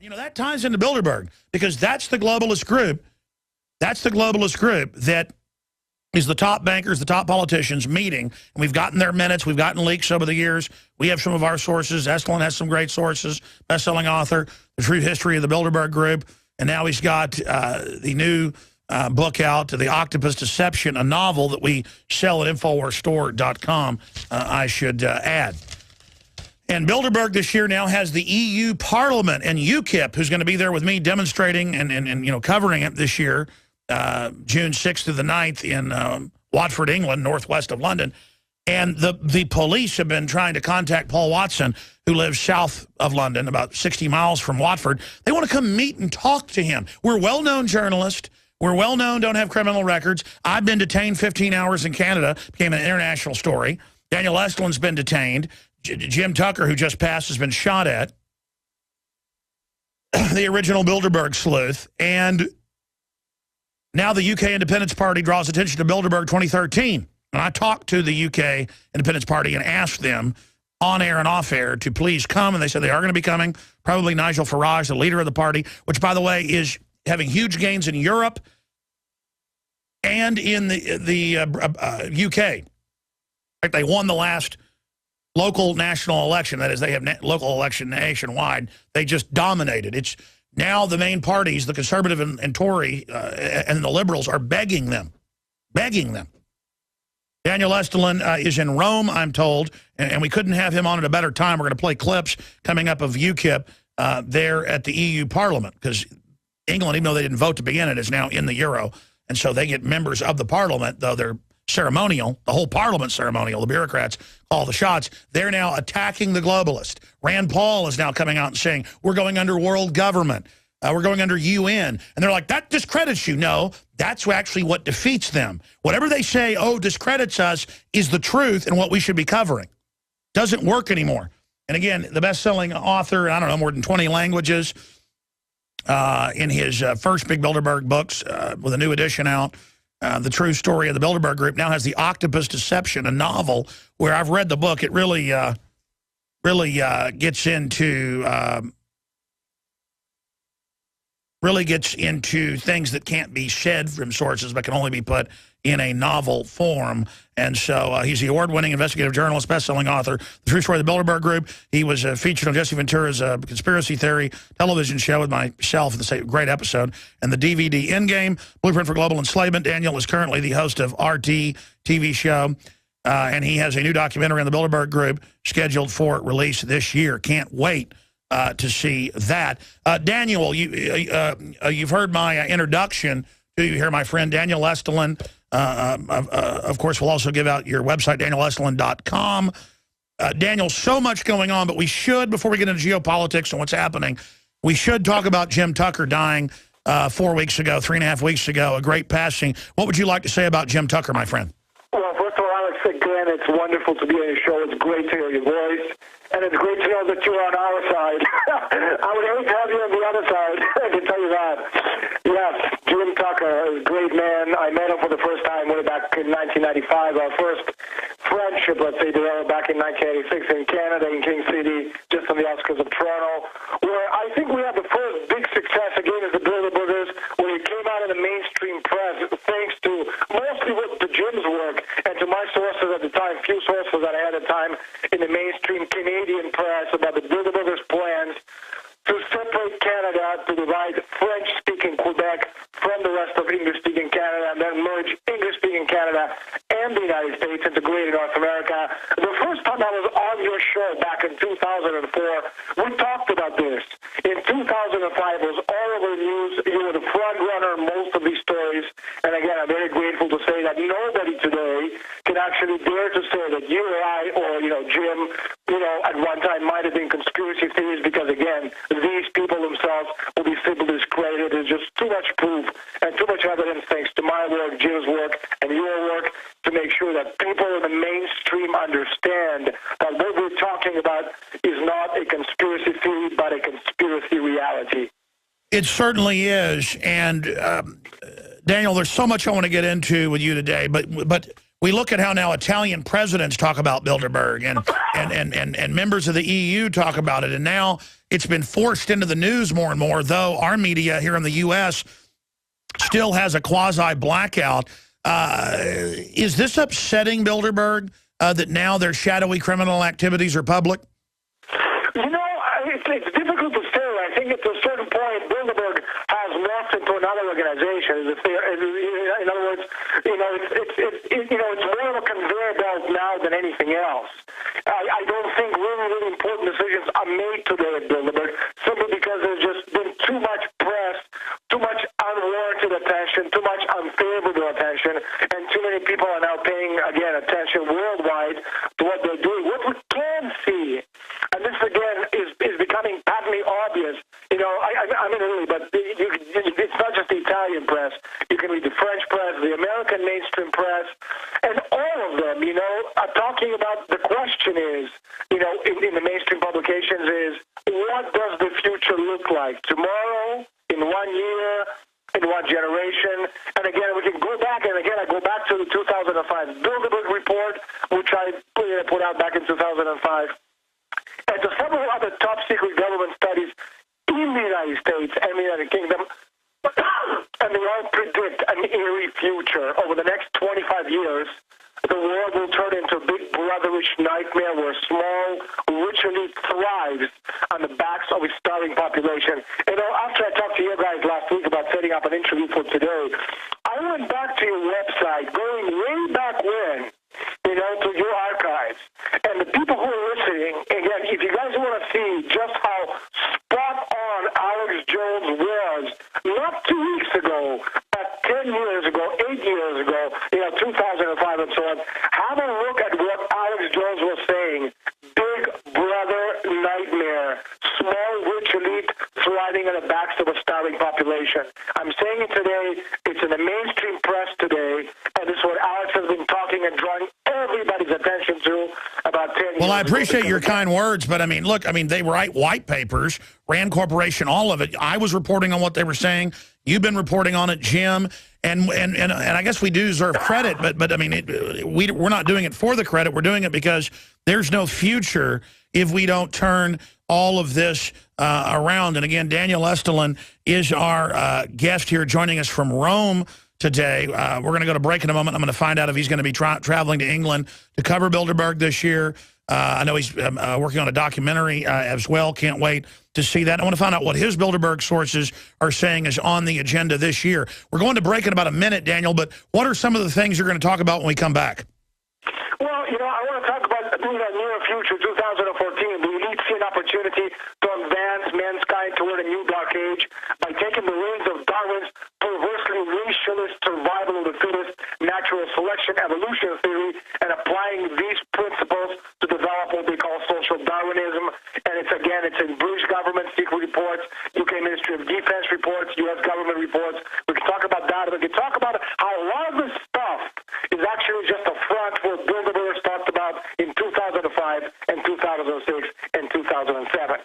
You know, that ties into Bilderberg because that's the globalist group. That's the globalist group that is the top bankers, the top politicians meeting. And we've gotten their minutes. We've gotten leaks over the years. We have some of our sources. Estulin has some great sources, best-selling author, The True History of the Bilderberg Group. And now he's got the new book out, The Octopus Deception, a novel that we sell at InfoWarsStore.com, I should add. And Bilderberg this year now has the EU Parliament and UKIP, who's going to be there with me demonstrating and you know, covering it this year, June 6th through the 9th in Watford, England, northwest of London. And the police have been trying to contact Paul Watson, who lives south of London, about 60 miles from Watford. They want to come meet and talk to him. We're well-known journalists. We're well-known, don't have criminal records. I've been detained 15 hours in Canada, became an international story. Daniel Estulin's been detained. Jim Tucker, who just passed, has been shot at. The original Bilderberg sleuth. And now the UK Independence Party draws attention to Bilderberg 2013. And I talked to the UK Independence Party and asked them on air and off air to please come. And they said they are going to be coming. Probably Nigel Farage, the leader of the party, which, by the way, is having huge gains in Europe and in the UK. In fact, they won the last local national election. That is, they have local election nationwide. They just dominated. It's now the main parties, the Conservative and Tory and the Liberals, are begging them. Daniel Estulin is in Rome, I'm told, and we couldn't have him on at a better time. We're going to play clips coming up of UKIP there at the EU Parliament, because England, even though they didn't vote to begin it, is now in the Euro. And so they get members of the Parliament, though they're ceremonial, the whole Parliament ceremonial, the bureaucrats call the shots. They're now attacking the globalist. Rand Paul is now coming out and saying, we're going under world government. We're going under UN. And they're like, that discredits you. No, that's actually what defeats them. Whatever they say, oh, discredits us, is the truth and what we should be covering. Doesn't work anymore. And again, the best-selling author, I don't know, more than 20 languages, in his first big Bilderberg books, with a new edition out, The True Story of the Bilderberg Group, now has The Octopus Deception, a novel where I've read the book. It really gets into things that can't be said from sources but can only be put in a novel form. And so he's the award-winning investigative journalist, best-selling author, The True Story of the Bilderberg Group. He was featured on Jesse Ventura's Conspiracy Theory television show with myself. It's a great episode. And the DVD Endgame, Blueprint for Global Enslavement. Daniel is currently the host of RT TV show. And he has a new documentary on the Bilderberg Group scheduled for release this year. Can't wait to see that. Daniel, you've heard my introduction to you here, my friend Daniel Estulin. Of course, we'll also give out your website, DanielEstulin.com. Daniel, so much going on, but we should, before we get into geopolitics and what's happening, we should talk about Jim Tucker dying 4 weeks ago, 3.5 weeks ago, a great passing. What would you like to say about Jim Tucker, my friend? Well, first of all, Alex, again, it's wonderful to be on your show. It's great to hear your voice. And it's great to know that you're on our side. I would hate to have you on the other side, I can tell you that. Yes, Jim Tucker is a great man. I met him for the first time way back in 1995. Our first friendship, let's say, developed back in 1986 in Canada, in King City, just on the outskirts of Toronto, where I think we had the first big success again as the Bilderbergers, where it came out in the mainstream press, thanks to mostly to Jim's work and to my sources at the time, few sources that I had at the time in the mainstream Canadian press about the Bilderbergers' plans to separate Canada, to divide French-speaking Quebec from the rest of English-speaking Canada, and then merge English-speaking Canada and the United States into greater North America. The first time I was on your show back in 2004, we talked about this. In 2005, it was all over the news. You were the front runner in most of these stories. And again, I'm very grateful to say that nobody today can actually dare to say that you or I or, Jim, at one time might have been conspiracy theories, because, again, these people themselves will be simply discredited. There's just too much proof and too much evidence, thanks to my work, Jim's work, and your work, to make sure that people in the mainstream understand that what we're talking about is not a conspiracy theory, but a conspiracy reality. It certainly is. And, Daniel, there's so much I want to get into with you today, but we look at how now Italian presidents talk about Bilderberg, and members of the EU talk about it, and now it's been forced into the news more and more, though our media here in the U.S. still has a quasi-blackout. Is this upsetting Bilderberg, that now their shadowy criminal activities are public? You know, it's difficult to say. I think at a certain point, Bilderberg has morphed into another organization. In other words, it's more of a conveyor belt now than anything else. I don't think really important decisions are made today at Bilderberg simply because there's just been too much press, too much unwarranted attention, too much unfavorable attention, and too many people are now paying, again, attention worldwide to what they're doing. What we can see, and this again is becoming patently obvious. You know, I'm in Italy, but it's not just the Italian press. You can read the French press, the American mainstream press, and all of them, you know, are talking about the question is, you know, in the mainstream publications is, what does the future look like tomorrow, in 1 year, in one generation? And again, we can go back, and again, I go back to the 2005 Bilderberg report, which I put out back in 2005. And to several other top-secret government studies in the United States and the United Kingdom, and they all predict an eerie future. Over the next 25 years, the world will turn into a big brotherish nightmare where small, rich elite thrives on the backs of its starving population. You know, after I talked to you guys last week about setting up an interview for today, I went back to your website, going way back when, you know, to your archives. And the people who are listening, again, if you guys want to see just how spot on Alex Jones was, not 2 weeks ago, but 10 years ago, 8 years ago, you know, 2005 and so on, have a look at what Alex Jones was saying. Big brother nightmare. Small, rich elite thriving on the backs of a starving population. I'm saying it today. It's in the mainstream press today, and this is what Alex has been talking and drawing everybody's attention to about 10 years ago. Well, I appreciate your kind words, but I mean, look, I mean, they write white papers, Rand Corporation, all of it. I was reporting on what they were saying. You've been reporting on it, Jim, and I guess we do deserve credit, but I mean, we're not doing it for the credit. We're doing it because there's no future if we don't turn all of this around. And again, Daniel Estulin is our guest here, joining us from Rome today. We're going to go to break in a moment. I'm going to find out if he's going to be traveling to England to cover Bilderberg this year. I know he's working on a documentary as well. Can't wait to see that. I want to find out what his Bilderberg sources are saying is on the agenda this year. We're going to break in about a minute, Daniel, but what are some of the things you're going to talk about when we come back? Well, you know, I want to talk about the near future, 2014. The elite see an opportunity to advance mankind toward a new dark age by taking the reins of Darwin's perversely racialist survival of the fittest natural selection evolution theory and applying these principles to develop what they call social Darwinism. And it's in British government secret reports, UK Ministry of Defense reports, U.S. government reports. We can talk about that. We can talk about how a lot of this stuff is actually just a front for Bilderberg talked about in 2005 and 2006 and 2007.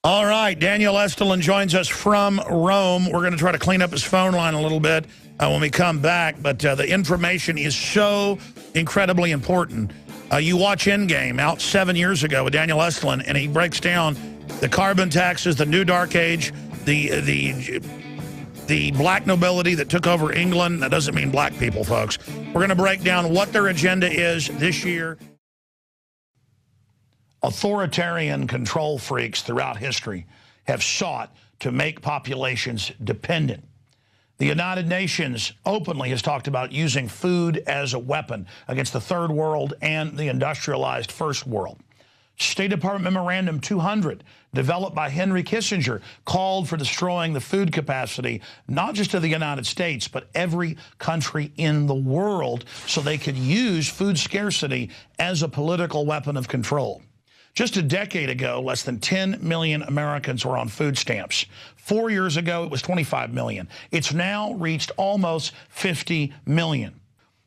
All right, Daniel Estulin joins us from Rome. We're going to try to clean up his phone line a little bit when we come back, but the information is so incredibly important. You watch Endgame, out 7 years ago with Daniel Estulin, and he breaks down the carbon taxes, the new dark age, the black nobility that took over England. That doesn't mean black people, folks. We're going to break down what their agenda is this year. Authoritarian control freaks throughout history have sought to make populations dependent. The United Nations openly has talked about using food as a weapon against the third world and the industrialized first world. State Department Memorandum 200, developed by Henry Kissinger, called for destroying the food capacity, not just of the United States, but every country in the world, so they could use food scarcity as a political weapon of control. Just a decade ago, less than 10 million Americans were on food stamps. 4 years ago, it was 25 million. It's now reached almost 50 million.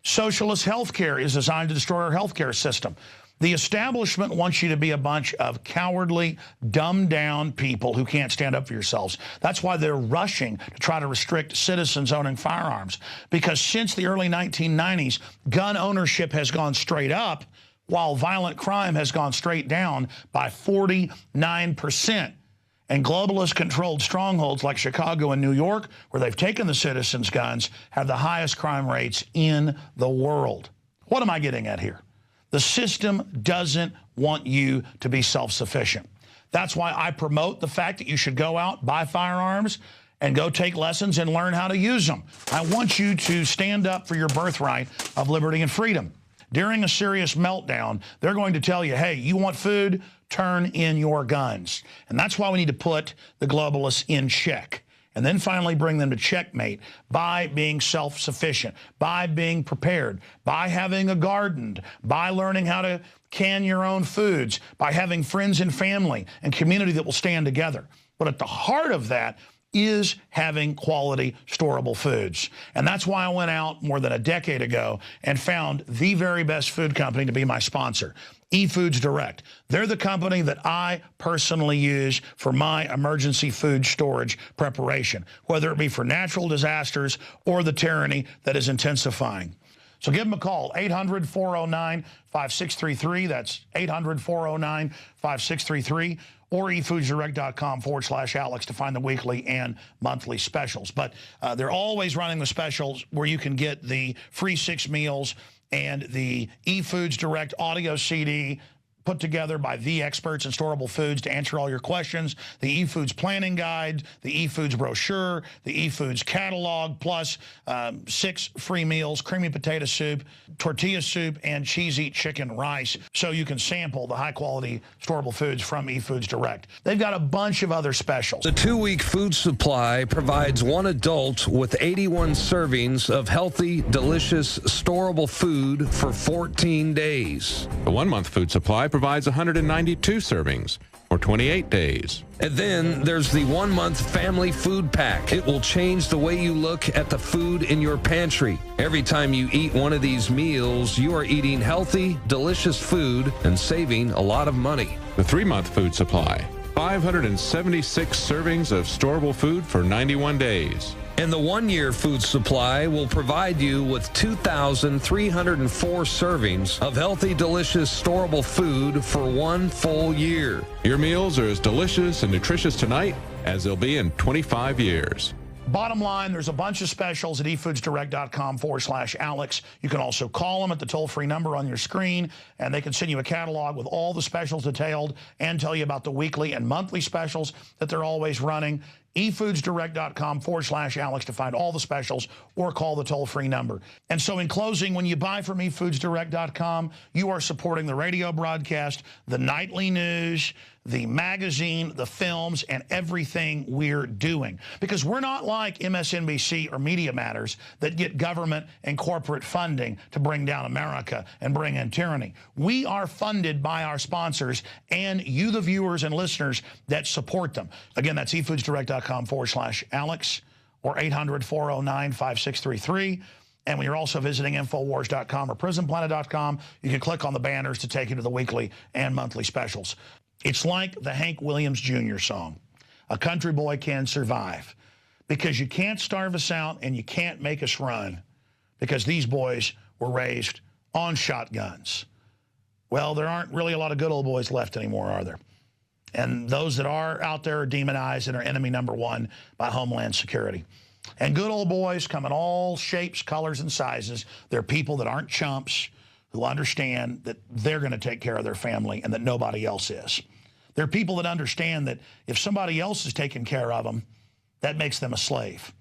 Socialist health care is designed to destroy our health care system. The establishment wants you to be a bunch of cowardly, dumbed-down people who can't stand up for yourselves. That's why they're rushing to try to restrict citizens owning firearms. Because since the early 1990s, gun ownership has gone straight up, while violent crime has gone straight down by 49%. And globalist-controlled strongholds like Chicago and New York, where they've taken the citizens' guns, have the highest crime rates in the world. What am I getting at here? The system doesn't want you to be self-sufficient. That's why I promote the fact that you should go out, buy firearms, and go take lessons and learn how to use them. I want you to stand up for your birthright of liberty and freedom. During a serious meltdown, they're going to tell you, hey, you want food? Turn in your guns. And that's why we need to put the globalists in check. And then finally bring them to checkmate by being self-sufficient, by being prepared, by having a garden, by learning how to can your own foods, by having friends and family and community that will stand together. But at the heart of that is having quality, storable foods. And that's why I went out more than a decade ago and found the very best food company to be my sponsor, eFoods Direct. They're the company that I personally use for my emergency food storage preparation, whether it be for natural disasters or the tyranny that is intensifying. So give them a call, 800-409-5633. That's 800-409-5633. Or efoodsdirect.com/Alex to find the weekly and monthly specials. But they're always running the specials where you can get the free 6 meals and the eFoods Direct audio CD put together by the experts in storable foods to answer all your questions, the eFoods planning guide, the eFoods brochure, the eFoods catalog, plus 6 free meals, creamy potato soup, tortilla soup, and cheesy chicken rice, so you can sample the high-quality storable foods from eFoods Direct. They've got a bunch of other specials. The 2-week food supply provides one adult with 81 servings of healthy, delicious, storable food for 14 days. The 1-month food supply provides 192 servings for 28 days. And then there's the 1-month family food pack. It will change the way you look at the food in your pantry. Every time you eat one of these meals, you are eating healthy, delicious food and saving a lot of money. The 3-month food supply, 576 servings of storable food for 91 days. And the 1-year food supply will provide you with 2,304 servings of healthy, delicious, storable food for 1 full year. Your meals are as delicious and nutritious tonight as they'll be in 25 years. Bottom line, there's a bunch of specials at efoodsdirect.com/Alex. You can also call them at the toll-free number on your screen, and they can send you a catalog with all the specials detailed and tell you about the weekly and monthly specials that they're always running. efoodsdirect.com/Alex to find all the specials or call the toll-free number. And so in closing, when you buy from efoodsdirect.com, you are supporting the radio broadcast, the nightly news, the magazine, the films, and everything we're doing. Because we're not like MSNBC or Media Matters that get government and corporate funding to bring down America and bring in tyranny. We are funded by our sponsors and you, the viewers and listeners that support them. Again, that's efoodsdirect.com/Alex or 800-409-5633. And when you're also visiting Infowars.com or PrisonPlanet.com, you can click on the banners to take you to the weekly and monthly specials. It's like the Hank Williams Jr. song, "A Country Boy Can Survive," because you can't starve us out and you can't make us run because these boys were raised on shotguns. Well, there aren't really a lot of good old boys left anymore, are there? And those that are out there are demonized and are enemy number 1 by Homeland Security. And good old boys come in all shapes, colors, and sizes. They're people that aren't chumps, who understand that they're going to take care of their family and that nobody else is. They're people that understand that if somebody else is taking care of them, that makes them a slave.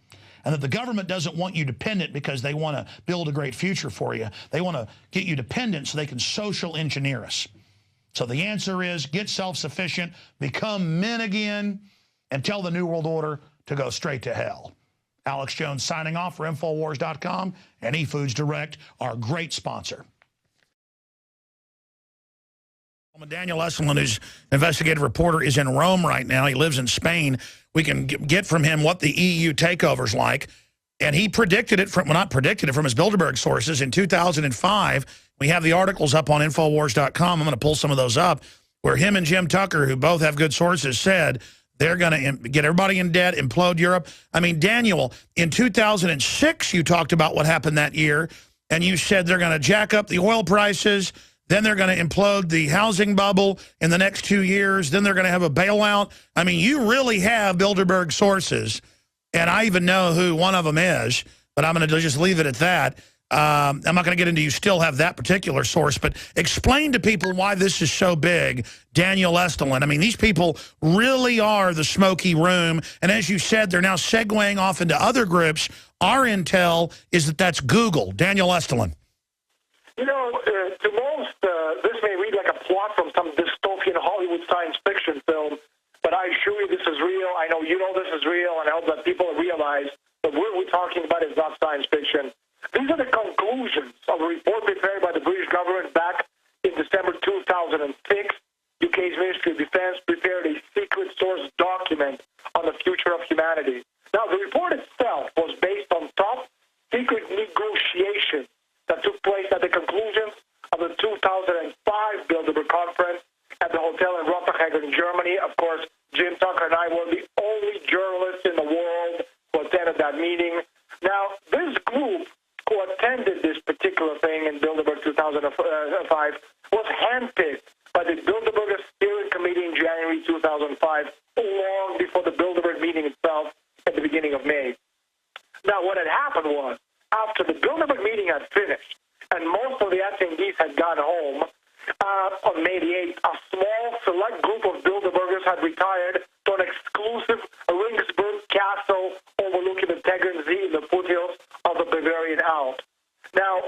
And that the government doesn't want you dependent because they want to build a great future for you. They want to get you dependent so they can social engineer us. So the answer is get self-sufficient, become men again, and tell the New World Order to go straight to hell. Alex Jones signing off for Infowars.com and eFoods Direct, our great sponsor. Daniel Estulin, who's investigative reporter, is in Rome right now. He lives in Spain. We can get from him what the EU takeover's like. And he predicted it from, well, not predicted it, from his Bilderberg sources in 2005 We have the articles up on Infowars.com. I'm going to pull some of those up, where him and Jim Tucker, who both have good sources, said they're going to get everybody in debt, implode Europe. I mean, Daniel, in 2006, you talked about what happened that year, and you said they're going to jack up the oil prices, then they're going to implode the housing bubble in the next 2 years, then they're going to have a bailout. I mean, you really have Bilderberg sources, and I even know who one of them is, but I'm going to just leave it at that. I'm not going to get into you still have that particular source, but explain to people why this is so big, Daniel Estulin. I mean, these people really are the smoky room, and as you said, they're now segueing off into other groups. Our intel is that that's Google. Daniel Estulin. You know, to most, this may read like a plot from some dystopian Hollywood science fiction film, but I assure you this is real. I know you know this is real, and I hope that people realize that what we're talking about is not science fiction. These are the conclusions of a report prepared by the British government back in December 2006. UK's Ministry of Defence prepared a secret source document on the future of humanity. Now, the report itself was based on top secret negotiations that took place at the conclusions of the 2005 Bilderberg conference at the hotel in Rotterdam in Germany. Of course, Jim Tucker and I were the only journalists in the world who attended that meeting. Now, this group who attended this particular thing in Bilderberg 2005 was handpicked by the Bilderberg Steering Committee in January 2005, long before the Bilderberg meeting itself at the beginning of May. Now, what had happened was, after the Bilderberg meeting had finished, and most of the attendees had gone home, on May the 8th, a small select group of Bilderbergers had retired to an exclusive Ringsburg castle overlooking the Tegernsee in the foothills of the Bavarian Alps. Now,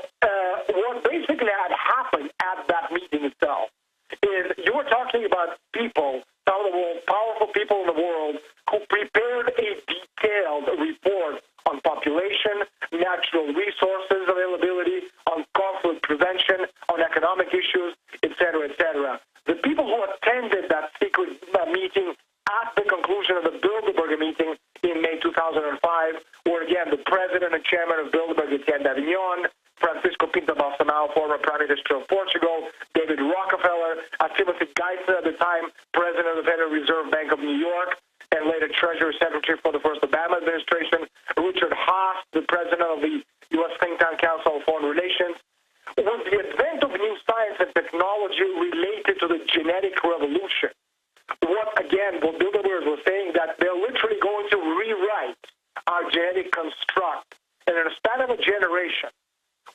what basically had happened at that meeting itself is you were talking about people, some of the most powerful people in the world, who prepared a detailed report on population, natural resources availability, on conflict prevention, on economic issues, etc., etc. The people who attended that secret meeting at the conclusion of the Bilderberg meeting in May 2005 were, again, the president and chairman of Bilderberg, Etienne Davignon, Francisco Pinto Balsemão, former Prime Minister of Portugal, David Rockefeller, Timothy Geithner, at the time president of the Federal Reserve Bank of New York, and later Treasury Secretary for the first Obama administration, Richard Haas, the president of the U.S. think tank Council on Foreign Relations. With the advent of new science and technology related to the genetic revolution, what Bilderberg was saying, that they're literally going to rewrite our genetic construct. And in a span of a generation,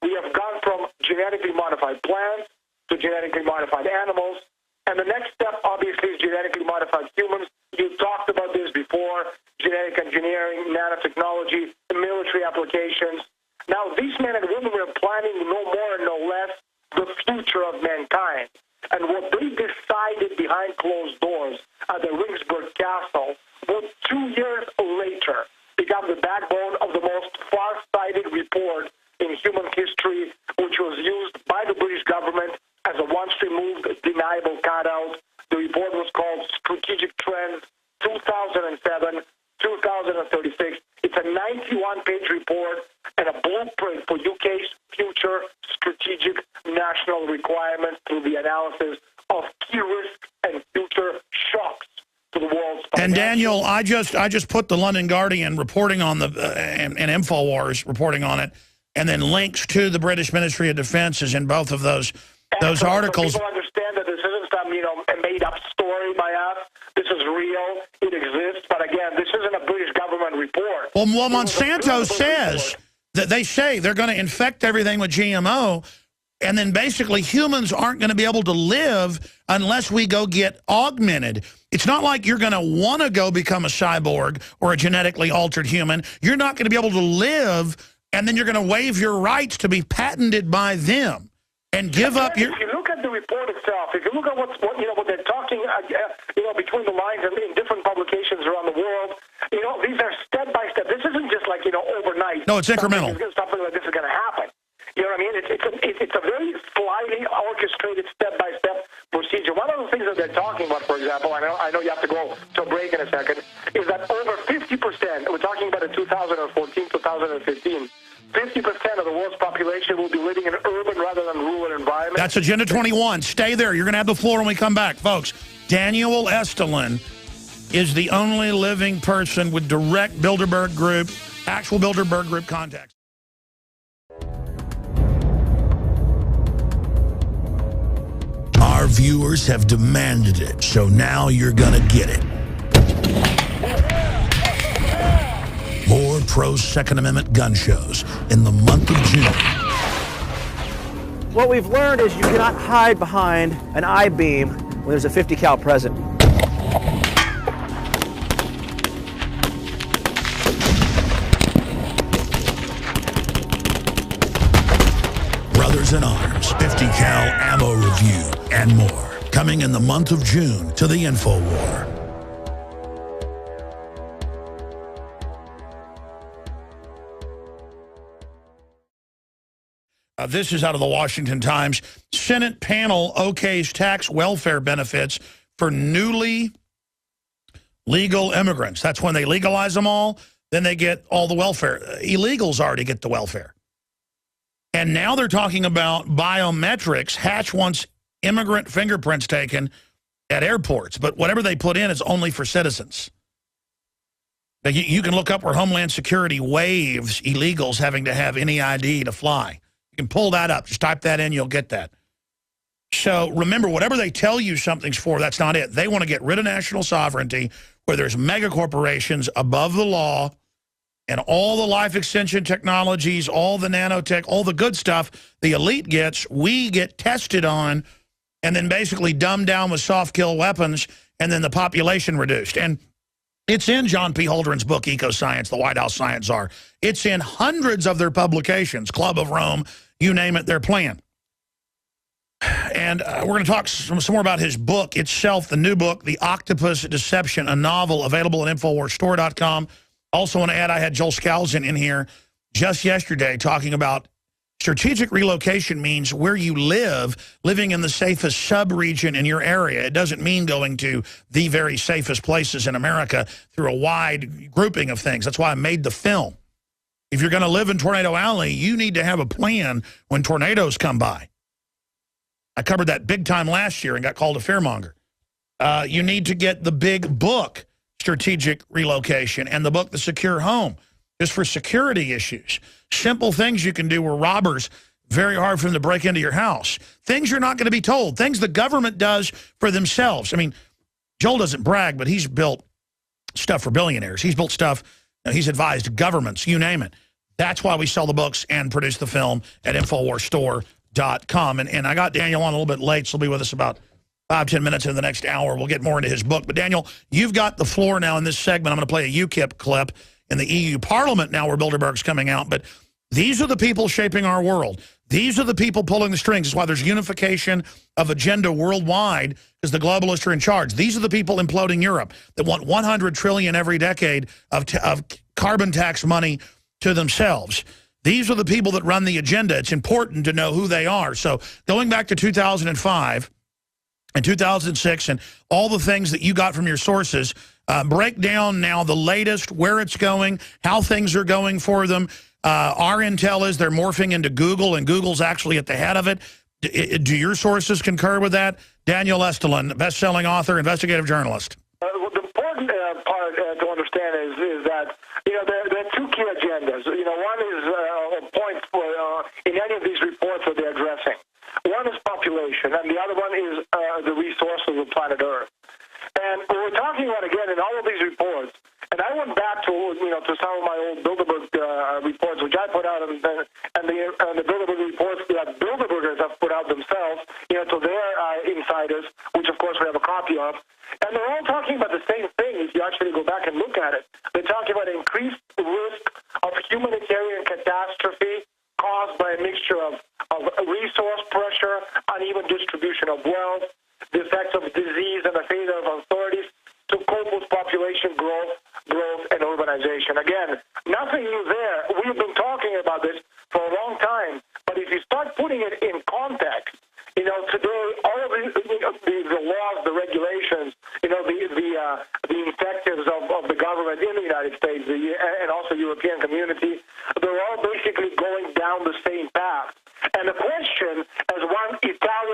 we have gone from genetically modified plants to genetically modified animals, and the next step, obviously, is genetically modified humans. You talked about this before, genetic engineering, nanotechnology, military applications. Now, these men and women were planning no more and no less the future of mankind. And what they decided behind closed doors at the Ringsburg Castle would 2 years later become the backbone of the most far-sighted report in human history, which was used by the British government as a once-removed deniable cutout. The report was called Strategic Trends 2007-2036. It's a 91-page report and a blueprint for UK's future strategic national requirements through the analysis of key risks and future shocks to the world's. And Daniel, I just put the London Guardian reporting on the and Infowars reporting on it, and then links to the British Ministry of Defence is in both of those articles. So people understand that this isn't some made-up story by us. This is real. It exists. But again, this isn't a British government report. Well, Monsanto says that they say they're going to infect everything with GMO, and then basically humans aren't going to be able to live unless we go get augmented. It's not like you're going to want to go become a cyborg or a genetically altered human. You're not going to be able to live, and then you're going to waive your rights to be patented by them and give up your... If you look at the report itself, if you look at what they're talking, between the lines and in different publications around the world, these are step by step. This isn't just like overnight. No, it's incremental. Something like this is going to happen. You know what I mean? It's a very slightly orchestrated step-by-step procedure. One of the things that they're talking about, for example, I know you have to go to a break in a second, is that over 50%, we're talking about in 2014, 2015, 50% of the world's population will be living in urban rather than rural environments. That's Agenda 21. Stay there. You're going to have the floor when we come back. Folks, Daniel Estulin is the only living person with direct Bilderberg Group, actual Bilderberg Group contacts. Our viewers have demanded it, so now you're gonna get it. More pro-Second Amendment gun shows in the month of June. What we've learned is you cannot hide behind an I-beam when there's a 50 cal present. Brothers in Arms, 50 cal ammo review, and more. Coming in the month of June to the InfoWar. This is out of the Washington Times. Senate panel okays tax welfare benefits for newly legal immigrants. That's when they legalize them all, then they get all the welfare. Illegals already get the welfare. And now they're talking about biometrics. Hatch wants immigrant fingerprints taken at airports, but whatever they put in is only for citizens. Now, you can look up where Homeland Security waives illegals having to have any ID to fly. You can pull that up. Just type that in, you'll get that. So remember, whatever they tell you something's for, that's not it. They want to get rid of national sovereignty where there's mega corporations above the law and all the life extension technologies, all the nanotech, all the good stuff the elite gets, we get tested on and then basically dumbed down with soft kill weapons and then the population reduced. And it's in John P. Holdren's book, Eco-Science, the White House Science Czar. It's in hundreds of their publications, Club of Rome, you name it, their plan. And we're going to talk some more about his book itself, the new book, The Octopus Deception, a novel available at InfoWarsStore.com. Also want to add, I had Joel Skousen in here just yesterday talking about strategic relocation means where you live, living in the safest sub-region in your area. It doesn't mean going to the very safest places in America through a wide grouping of things. That's why I made the film. If you're going to live in Tornado Alley, you need to have a plan when tornadoes come by. I covered that big time last year and got called a fearmonger. You need to get the big book, Strategic Relocation, and the book, The Secure Home, just for security issues. Simple things you can do where robbers, very hard for them to break into your house. Things you're not going to be told. Things the government does for themselves. I mean, Joel doesn't brag, but he's built stuff for billionaires. He's built stuff, he's advised governments, you name it. That's why we sell the books and produce the film at InfoWarsStore.com. And I got Daniel on a little bit late, so he'll be with us about 5-10 minutes in the next hour. We'll get more into his book. But Daniel, you've got the floor now in this segment. I'm going to play a UKIP clip in the EU Parliament now where Bilderberg's coming out. But these are the people shaping our world. These are the people pulling the strings. That's why there's unification of agenda worldwide because the globalists are in charge. These are the people imploding Europe that want 100 trillion every decade of carbon tax money to themselves. These are the people that run the agenda. It's important to know who they are. So going back to 2005 and 2006 and all the things that you got from your sources, break down now the latest, where it's going, how things are going for them. Our intel is they're morphing into Google, and Google's actually at the head of it. Do your sources concur with that? Daniel Estulin, best-selling author, investigative journalist. The important part to understand is that, there are two key agendas. One is a point for in any of these reports that they're addressing. One is population, and the other one is the resources of planet Earth. And what we're talking about, again, in all of these reports, and I went back to to some of my old Bilderberg reports, which I put out, and the Bilderberg reports that Bilderbergers have put out themselves, to their insiders, which of course we have a copy of. And they're all talking about the same thing if you actually go back and look at it. They're talking about increased risk of humanitarian catastrophe caused by a mixture of resource pressure, uneven distribution of wealth, the effects of disease and the failure of authorities to cope with population growth and urbanization. Again, nothing new there. We've been talking about this for a long time, but if you start putting it in context, today all of the laws, the regulations, the invectives of the government in the United States and also European community, they're all basically going down the same path. And the question, as one Italian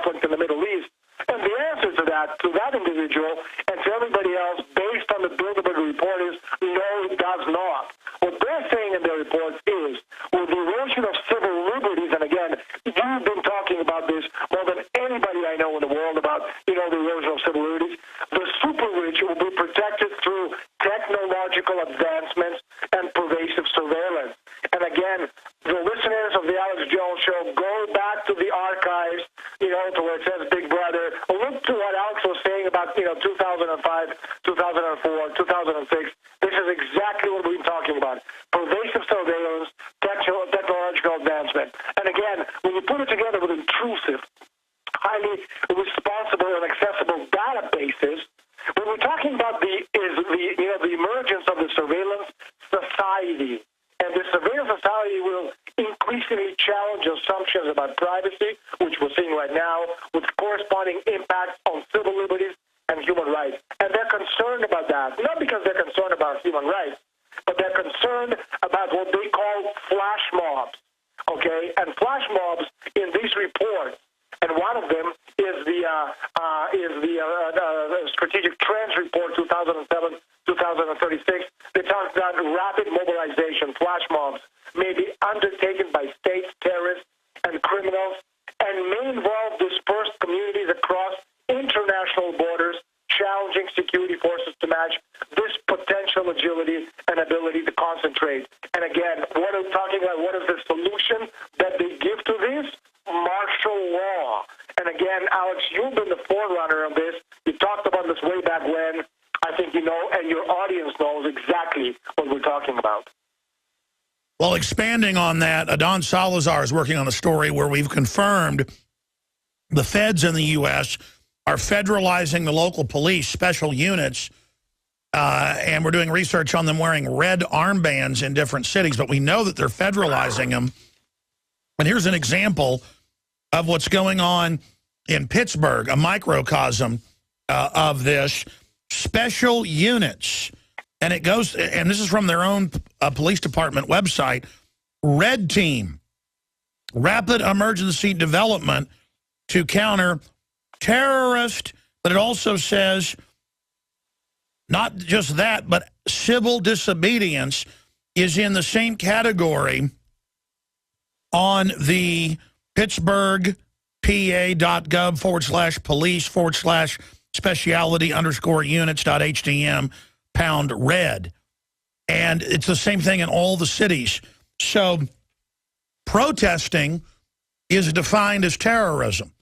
conflict in the Middle East? And the answer to that individual and to everybody else, based on the Bilderberg report, is no, it does not. What they're saying in their reports is, with the erosion of civil liberties, and again, you've been talking about this more than anybody I know in the world about, the erosion of civil liberties, the super rich will be protected through technological advancements and pervasive surveillance. And again, the listeners of the Alex Jones Show, go back to the archives, to where it says Big Brother. Look to what Alex was saying about, 2005, 2004, 2006. This is exactly what we've been talking about. Pervasive surveillance, technological advancement. And again, when you put it together with intrusive, highly responsible and accessible databases, what we're talking about the emergence of the surveillance society. And the surveillance society will increasingly challenge assumptions about privacy, which we're seeing right now, with corresponding impacts on civil liberties and human rights. And they're concerned about that, not because they're concerned about human rights, but they're concerned about what they call flash mobs, okay? And flash mobs in these reports, and one of them is the Strategic Trends Report 2007-2036. They talk about rapid mobilization. Flash mobs may be undertaken by states, terrorists, and criminals, and may involve dispersed communities across international borders, challenging security forces to match this potential agility and ability to concentrate. And again, what are we talking about? What is the solution that they give to this? Martial law. And again, Alex, you've been the forerunner of this. You talked about this way back when. I think you know, and your audience knows exactly what we're talking about. Well, expanding on that, Adon Salazar is working on a story where we've confirmed the feds in the U.S. are federalizing the local police special units, and we're doing research on them wearing red armbands in different cities, but we know that they're federalizing them. And here's an example of what's going on in Pittsburgh, a microcosm of this. Special units, and it goes, and this is from their own police department website, Red Team, Rapid Emergency Development to counter terrorist, but it also says not just that, but civil disobedience is in the same category on the Pittsburgh PA.gov/police/speciality_units.htm #red. And it's the same thing in all the cities. So protesting is defined as terrorism.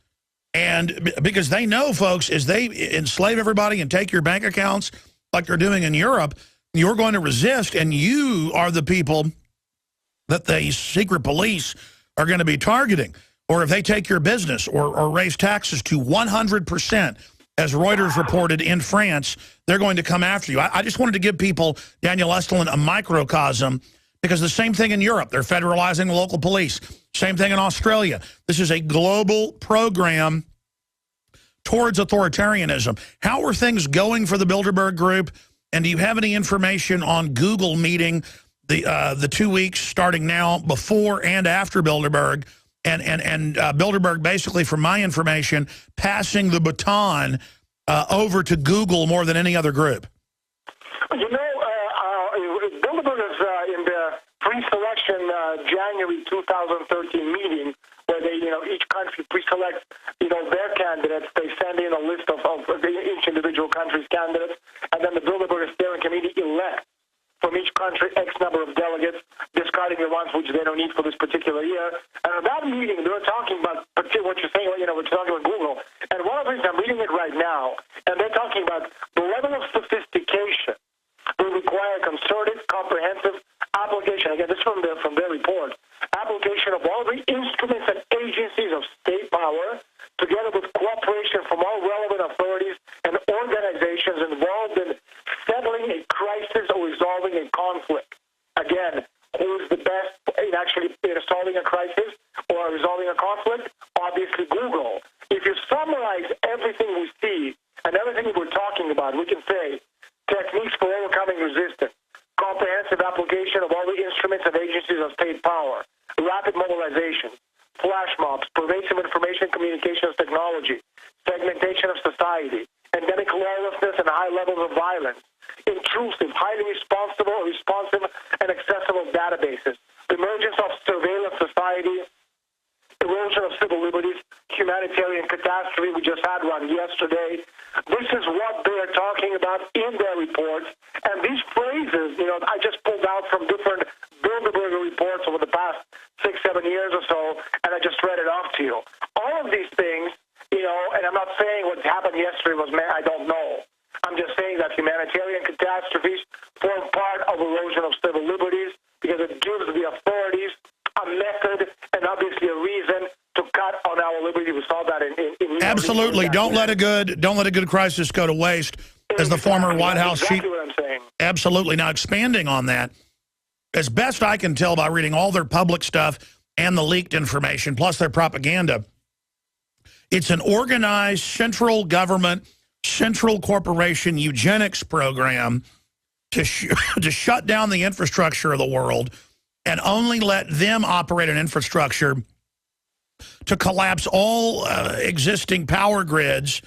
And because they know, folks, as they enslave everybody and take your bank accounts like they're doing in Europe, you're going to resist, and you are the people that the secret police are going to be targeting. Or if they take your business or raise taxes to 100%, as Reuters reported in France, they're going to come after you. I just wanted to give people, Daniel Estulin, a microcosm, because the same thing in Europe. They're federalizing the local police. Same thing in Australia. This is a global program towards authoritarianism. How are things going for the Bilderberg Group? And do you have any information on Google meeting the 2 weeks starting now, before and after Bilderberg? And Bilderberg, basically, from my information, passing the baton over to Google more than any other group. Bilderberg is in the pre-selection January 2013 meeting where they, each country pre-selects, their candidates. They send in a list of each individual country's candidates, and then the Bilderberg Steering Committee elects from each country X number of delegates, discarding the ones which they don't need for this particular year. And at that meeting, they were talking about what you're saying, we're talking about Google. And one of the things, I'm reading it right now, and they're talking about the level of sophistication will require concerted, comprehensive application. Again, this is from their report. Application of all the instruments and agencies of state power, together with cooperation from all relevant authorities and organizations involved in settling a crisis or resolving a conflict. Again, who's the best in actually solving a crisis or resolving a conflict? Obviously, Google. If you summarize everything we see and everything we're talking about, we can say techniques for overcoming resistance, comprehensive application of all the instruments and agencies of state power, rapid mobilization, flash mobs, pervasive information communications technology, technology, segmentation of society, endemic lawlessness and high levels of violence, intrusive, highly responsive and accessible databases, the emergence of surveillance society, erosion of civil liberties, humanitarian catastrophe. We just had one yesterday. This is what they're talking about in their reports. And these phrases, I just pulled out from different Bilderberg reports over the past 6-7 years or so, and I just read it off to you. All of these things, and I'm not saying what happened yesterday was, I don't know. I'm just saying that humanitarian catastrophes form part of erosion of civil liberties because it gives the authorities a method and obviously a reason to cut on our liberty. We saw that in absolutely. Don't let a good crisis go to waste. As the former White House chief. Exactly what I'm saying. Absolutely. Now, expanding on that, as best I can tell by reading all their public stuff and the leaked information, plus their propaganda, it's an organized central government, central corporation eugenics program to shut down the infrastructure of the world and only let them operate an infrastructure to collapse all existing power grids,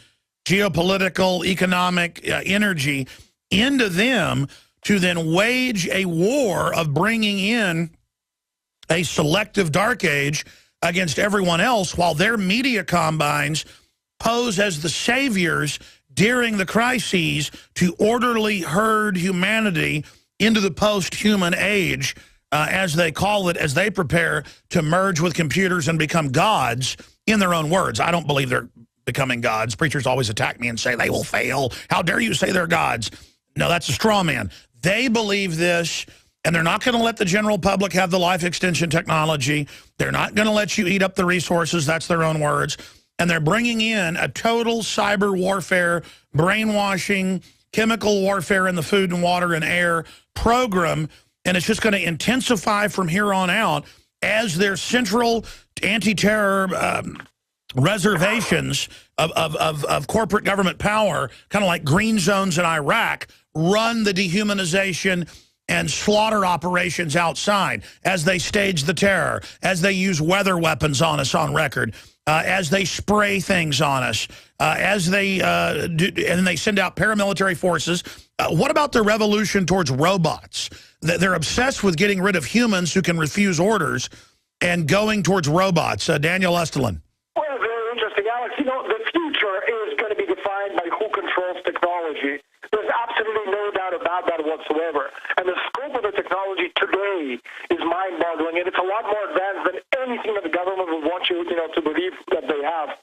geopolitical, economic, energy, into them to then wage a war of bringing in a selective dark age against everyone else while their media combines pose as the saviors during the crises to orderly herd humanity into the post-human age, as they call it, as they prepare to merge with computers and become gods, in their own words. I don't believe they're becoming gods. Preachers always attack me and say, they will fail. How dare you say they're gods? No, that's a straw man. They believe this, and they're not going to let the general public have the life extension technology. They're not going to let you eat up the resources. That's their own words. And they're bringing in a total cyber warfare, brainwashing, chemical warfare in the food and water and air program, and it's just going to intensify from here on out as their central anti-terror reservations of corporate government power, kind of like green zones in Iraq, run the dehumanization and slaughter operations outside as they stage the terror, as they use weather weapons on us on record, as they spray things on us, as they and they send out paramilitary forces. What about the revolution towards robots? They're obsessed with getting rid of humans who can refuse orders and going towards robots. Daniel Estulin. Well, very interesting, Alex. The future is going to be defined by who controls technology. There's absolutely no doubt about that whatsoever. And the scope of the technology today is mind-boggling, and it's a lot more advanced than anything that the government would want you, to believe that they have.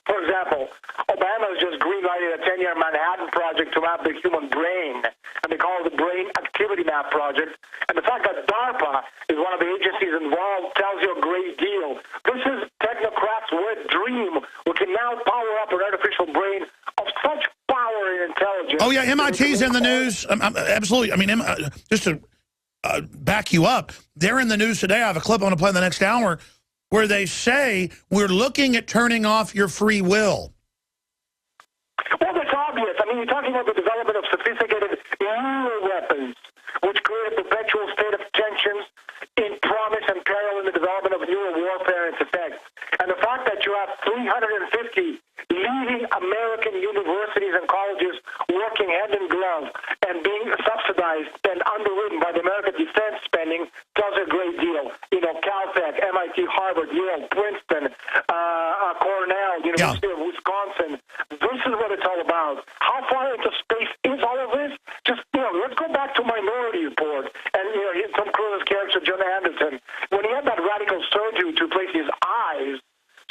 For example, Obama has just greenlighted a 10-year Manhattan project to map the human brain, and they call it the Brain Activity Map Project. And the fact that DARPA is one of the agencies involved tells you a great deal. This is technocrats' wet dream. We can now power up an artificial brain of such power and intelligence. Oh, yeah, MIT's in the news. Absolutely. I mean, just to back you up, they're in the news today. I have a clip I want to play in the next hour where they say we're looking at turning off your free will. Well, that's obvious. I mean, you're talking about the development of sophisticated neural weapons, which create a perpetual state of tensions in promise and peril in the development of neural warfare and its effects. And the fact that you have 350 leading American universities and colleges working hand in glove and being subsidized and underwritten by the American defense spending tells a great deal. Caltech, MIT, Harvard, Yale, Princeton, Cornell, University of Wisconsin. This is what it's all about. How far into space is all of this? Just, let's go back to Minority Report and, Tom Cruise's character, John Anderson. When he had that radical surgery to replace his eyes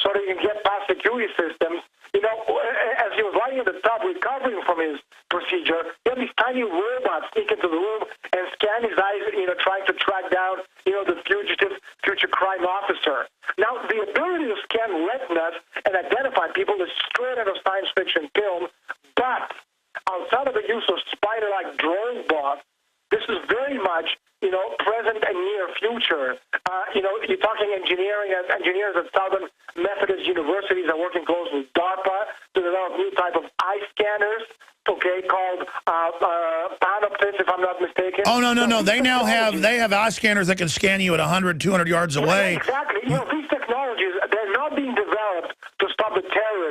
so that he can get past security systems, as he was lying in the tub recovering from his procedure, he had these tiny robots sneak into the room and scan his eyes, trying to track down, the fugitive future crime officer. Now, the ability to scan retinas and identify people is straight out of science fiction film, but outside of the use of spider-like drone bots, this is very much, present and near future. You're talking engineers at Southern Methodist universities are working closely with DARPA to develop new type of eye scanners, called Panoptis, if I'm not mistaken. Oh, no. They now have eye scanners that can scan you at 100, 200 yards away. Exactly. These technologies, they're not being developed to stop the terrorists.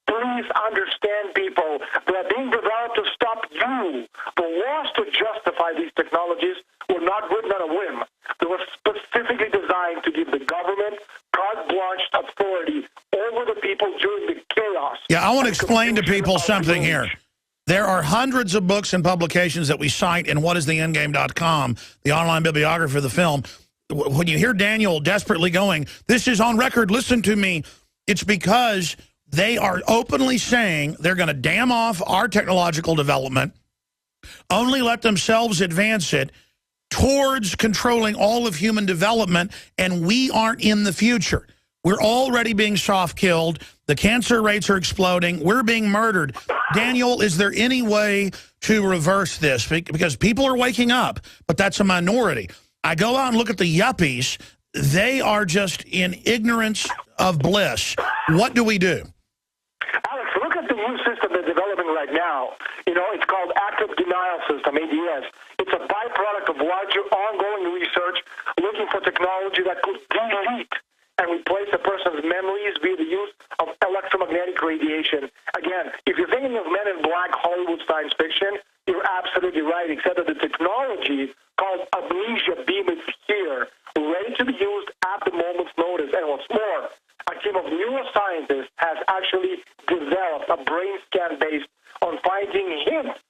Please understand, people, they are being developed to stop you. The laws to justify these technologies were not written on a whim. They were specifically designed to give the government carte blanche authority over the people during the chaos. Yeah, I want to explain to people something here. There are hundreds of books and publications that we cite in whatistheendgame.com, the online bibliography of the film. When you hear Daniel desperately going, this is on record, listen to me, it's because they are openly saying they're going to dam off our technological development, only let themselves advance it towards controlling all of human development, and we aren't in the future. We're already being soft-killed. The cancer rates are exploding. We're being murdered. Daniel, is there any way to reverse this? Because people are waking up, but that's a minority. I go out and look at the yuppies. They are just in ignorance of bliss. What do we do? Alex, look at the new system they're developing right now. You know, it's called Active Denial System, ADS. It's a byproduct of larger ongoing research looking for technology that could delete and replace a person's memories via the use of electromagnetic radiation. Again, if you're thinking of Men in Black Hollywood science fiction, you're absolutely right, except that the technology called amnesia beam is here, ready to be used at the moment's notice. And what's more, a team of neuroscientists has actually developed a brain scan based on finding hints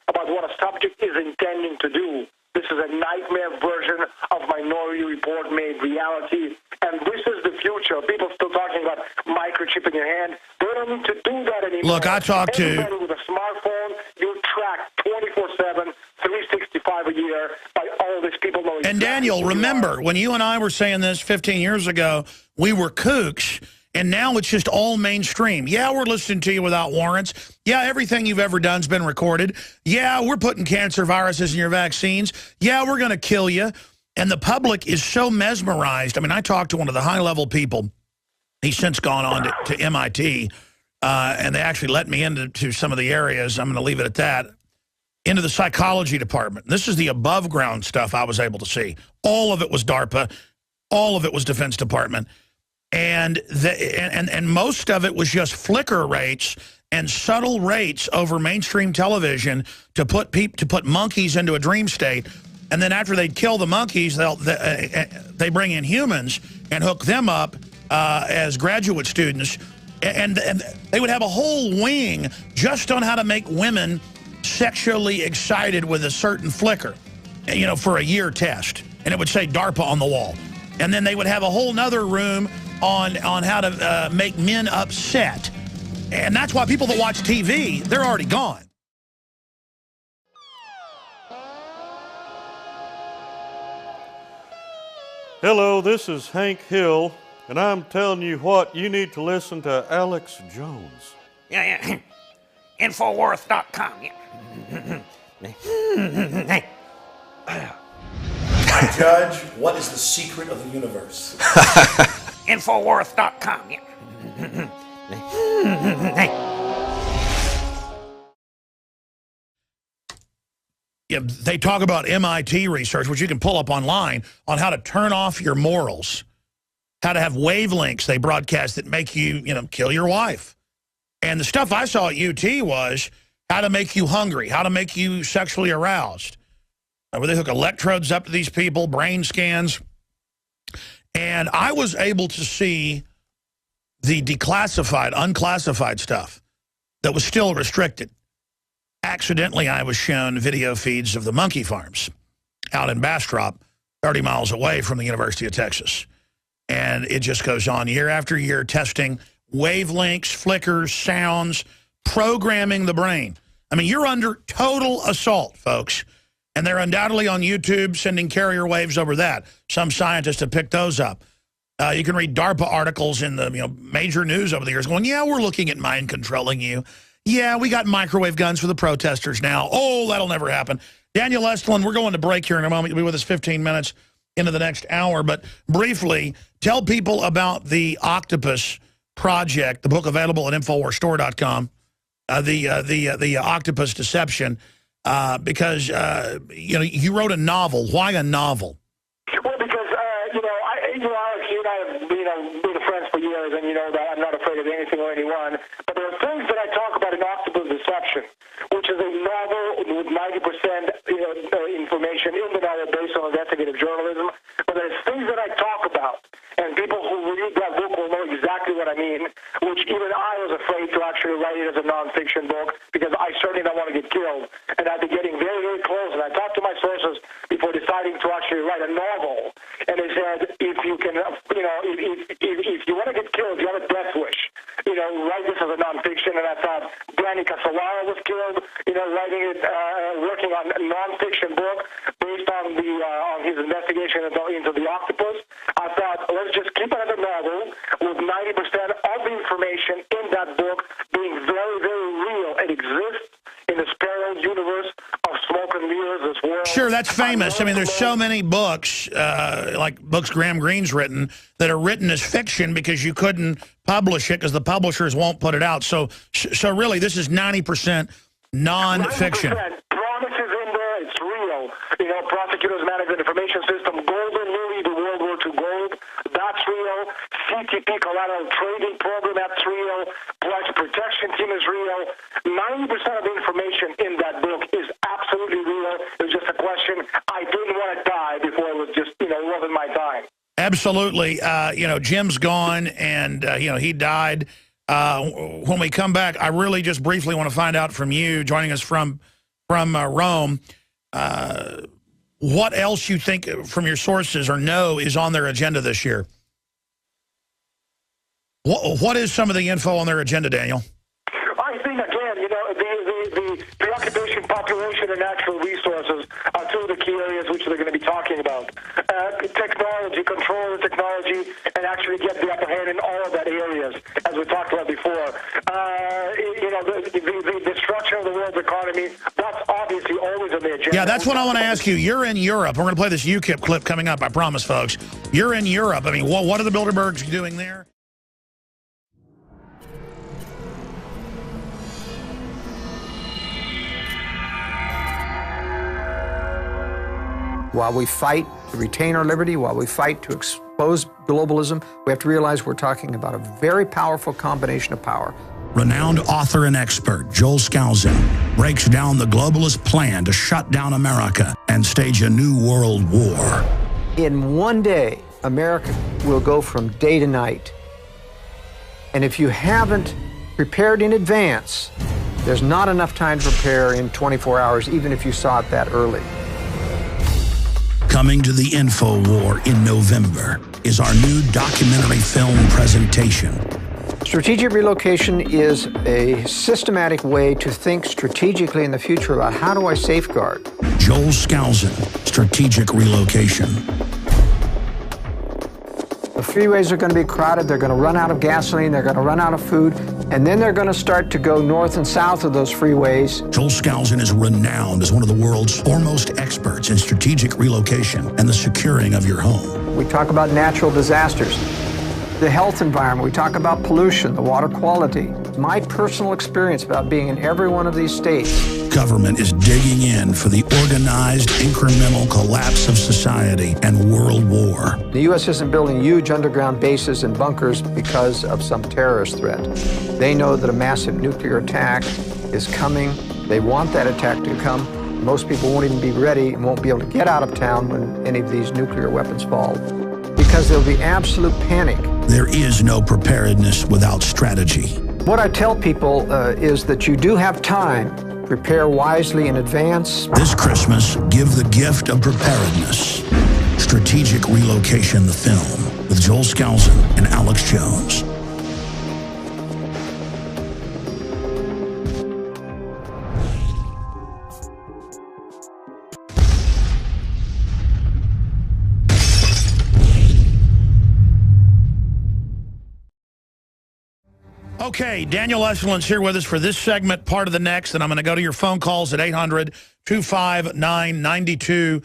about what a subject is intending to do. This is a nightmare version of Minority Report made reality, and this is the future. People still talking about microchip in your hand. They don't need to do that anymore. Look, I talked to... Anybody with a smartphone, you're tracked 24/7, 365 a year by all these people knowing. And Daniel, remember, when you and I were saying this 15 years ago, we were kooks, and now it's just all mainstream. Yeah, we're listening to you without warrants. Yeah, everything you've ever done's been recorded. Yeah, we're putting cancer viruses in your vaccines. Yeah, we're going to kill you. And the public is so mesmerized. I mean, I talked to one of the high-level people. He's since gone on to MIT, and they actually let me into some of the areas. I'm going to leave it at that. Into the psychology department. This is the above-ground stuff I was able to see. All of it was DARPA. All of it was Defense Department. And most of it was just flicker rates and subtle rates over mainstream television to put monkeys into a dream state. And then after they'd kill the monkeys, they bring in humans and hook them up as graduate students. And they would have a whole wing just on how to make women sexually excited with a certain flicker, you know, for a year test. And it would say DARPA on the wall. And then they would have a whole nother room on how to make men upset. And that's why people that watch TV, they're already gone. Hello, this is Hank Hill, and I'm telling you what, you need to listen to Alex Jones. Yeah. Infowars.com. Judge, what is the secret of the universe? Infowars.com. Yeah, they talk about MIT research, which you can pull up online, on how to turn off your morals, how to have wavelengths they broadcast that make you, kill your wife. And the stuff I saw at UT was how to make you hungry, how to make you sexually aroused. Where they hook electrodes up to these people, brain scans. And I was able to see the declassified, unclassified stuff that was still restricted. Accidentally, I was shown video feeds of the monkey farms out in Bastrop, 30 miles away from the University of Texas. And it just goes on year after year, testing wavelengths, flickers, sounds, programming the brain. I mean, you're under total assault, folks. And they're undoubtedly on YouTube sending carrier waves over that. Some scientists have picked those up. You can read DARPA articles in the major news over the years going, yeah, we're looking at mind controlling you. Yeah, we got microwave guns for the protesters now. Oh, that'll never happen. Daniel Estulin, we're going to break here in a moment. You'll be with us 15 minutes into the next hour. But briefly, tell people about the Octopus Project, the book available at InfoWarsStore.com, the Octopus Deception, because, you wrote a novel. Why a novel? Well, because, Alex, you and I have been friends for years. years, and you know that I'm not afraid of anything or anyone. But there are things that I talk about in Octopus Deception, which is a novel with 90% information in the novel based on investigative journalism. But there's things that I talk about, and people who read that book will know exactly what I mean, which even I was afraid to actually write it as a nonfiction book because I certainly don't want to get killed. And I've been getting very, very close. And I talked to my sources before deciding to actually write a novel. And they said, if you can, if you want to get killed, you have a death wish. Write this as a nonfiction. And I thought Daniel Casoloro was killed, writing it, working on a nonfiction book based on on his investigation into the octopus. I thought, let's just keep it as a novel with 90% of the information in that book being very, very real. It exists in this parallel universe of smoke and mirrors, this world. Sure, that's famous. I mean, there's so many books, like books Graham Greene's written, that are written as fiction because you couldn't publish it because the publishers won't put it out. So really, this is 90% non-fiction. 90%. Promises in there, it's real. Prosecutors Management Information System, Golden Lily, the World War II gold, that's real. CTP, Collateral Trading Program, that's real. Pledge Protection Team is real. 90% of the information in that book is absolutely real. It's just a question. I didn't want to die before it was just, wasn't my time. Absolutely. Jim's gone, and, he died. When we come back, I really just briefly want to find out from you, joining us from Rome, what else you think from your sources or know is on their agenda this year? What is some of the info on their agenda, Daniel? I think, again, the preoccupation, population, and natural resources are two of the key areas which they're going to be talking about. Technology, control of technology, and actually get the upper hand in all of that areas, as we talked about before. The destruction of the world's economy, that's obviously always on the agenda. Yeah, that's what I want to ask you. You're in Europe. We're going to play this UKIP clip coming up, I promise, folks. You're in Europe. I mean, what are the Bilderbergs doing there? While we fight to retain our liberty, while we fight to expose globalism, we have to realize we're talking about a very powerful combination of power. Renowned author and expert Joel Skousen breaks down the globalist plan to shut down America and stage a new world war. In one day, America will go from day to night. And if you haven't prepared in advance, there's not enough time to prepare in 24 hours, even if you saw it that early. Coming to the InfoWar in November is our new documentary film presentation. Strategic relocation is a systematic way to think strategically in the future about how do I safeguard. Joel Skousen, Strategic Relocation. The freeways are going to be crowded, they're going to run out of gasoline, they're going to run out of food, and then they're going to start to go north and south of those freeways. Joel Skousen is renowned as one of the world's foremost experts in strategic relocation and the securing of your home. We talk about natural disasters, the health environment, we talk about pollution, the water quality. My personal experience about being in every one of these states. Government is digging in for the organized, incremental collapse of society and world war. The U.S. isn't building huge underground bases and bunkers because of some terrorist threat. They know that a massive nuclear attack is coming. They want that attack to come. Most people won't even be ready and won't be able to get out of town when any of these nuclear weapons fall, because there'll be absolute panic. There is no preparedness without strategy. What I tell people is that you do have time. Prepare wisely in advance. This Christmas, give the gift of preparedness. Strategic Relocation, the film, with Joel Skousen and Alex Jones. Okay, Daniel Estulin's here with us for this segment, part of the next, and I'm going to go to your phone calls at 800-259-9231,